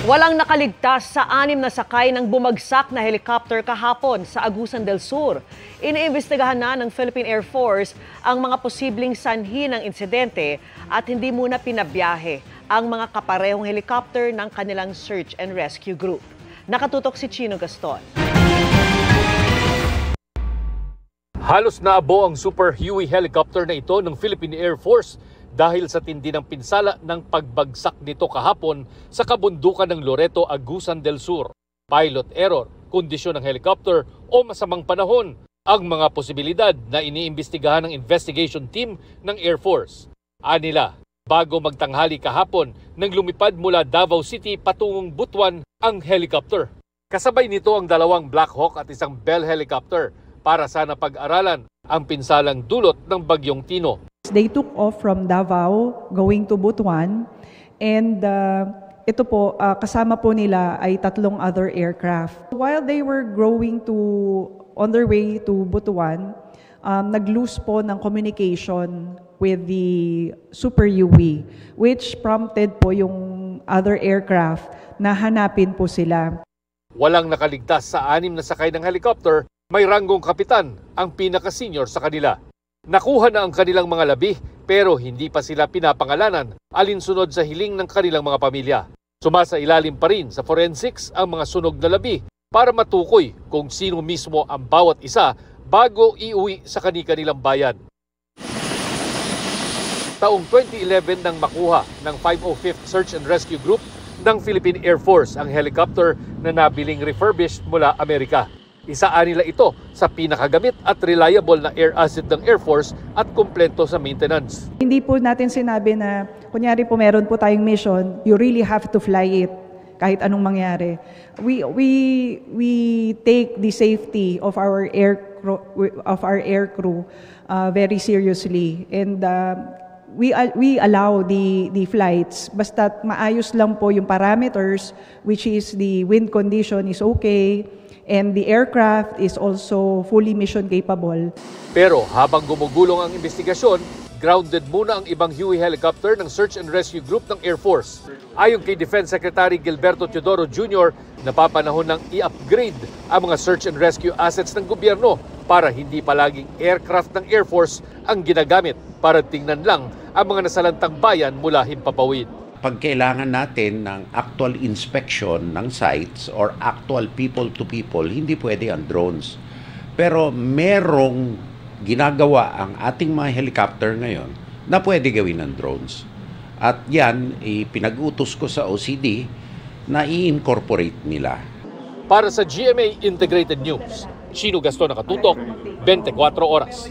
Walang nakaligtas sa 6 na sakay ng bumagsak na helicopter kahapon sa Agusan del Sur. Iniimbestigahan na ng Philippine Air Force ang mga posibleng sanhi ng insidente at hindi muna pinabiyahe ang mga kaparehong helicopter ng kanilang search and rescue group. Nakatutok si Chino Gaston. Halos naabo ang Super Huey helicopter na ito ng Philippine Air Force dahil sa tindi ng pinsala ng pagbagsak nito kahapon sa kabundukan ng Loreto, Agusan del Sur. Pilot error, kondisyon ng helicopter o masamang panahon ang mga posibilidad na iniimbestigahan ng investigation team ng Air Force. Anila, bago magtanghali kahapon nang lumipad mula Davao City patungong Butuan ang helicopter. Kasabay nito ang 2 Black Hawk at isang Bell helicopter para sana pag-aralan ang pinsalang dulot ng Bagyong Tino. They took off from Davao going to Butuan, and ito po, kasama po nila ay 3 other aircraft. While they were on their way to Butuan, nag-lose po ng communication with the Super Huey, which prompted po yung other aircraft na hanapin po sila. Walang nakaligtas sa 6 na sakay ng helicopter, may ranggong kapitan ang pinaka-senior sa kanila. Nakuha na ang kanilang mga labi pero hindi pa sila pinapangalanan alinsunod sa hiling ng kanilang mga pamilya. Sumasailalim pa rin sa forensics ang mga sunog na labi para matukoy kung sino mismo ang bawat isa bago iuwi sa kanilang bayan. Taong 2011 nang makuha ng 505th Search and Rescue Group ng Philippine Air Force ang helicopter na nabiling refurbished mula Amerika. Isaan nila ito sa pinakagamit at reliable na air asset ng Air Force at kumpleto sa maintenance. Hindi po natin sinabi na, kunyari po meron po tayong mission, you really have to fly it kahit anong mangyari. We take the safety of our air crew very seriously, and we allow the flights basta maayos lang po yung parameters, which is the wind condition is okay, and the aircraft is also fully mission capable. Pero habang gumugulong ang investigasyon, grounded muna ang ibang Huey helicopter ng Search and Rescue Group ng Air Force. Ayon kay Defense Secretary Gilberto Teodoro Jr., napapanahon ng i-upgrade ang mga search and rescue assets ng gobyerno para hindi palaging aircraft ng Air Force ang ginagamit para tingnan lang ang mga nasalantang bayan mula himpapawid. Pag kailangan natin ng actual inspection ng sites or actual people-to-people, hindi pwede ang drones. Pero merong ginagawa ang ating mga helicopter ngayon na pwede gawin ng drones. At yan, pinag-utos ko sa OCD na i-incorporate nila. Para sa GMA Integrated News, Chino Gaston, nakatutok, 24 oras.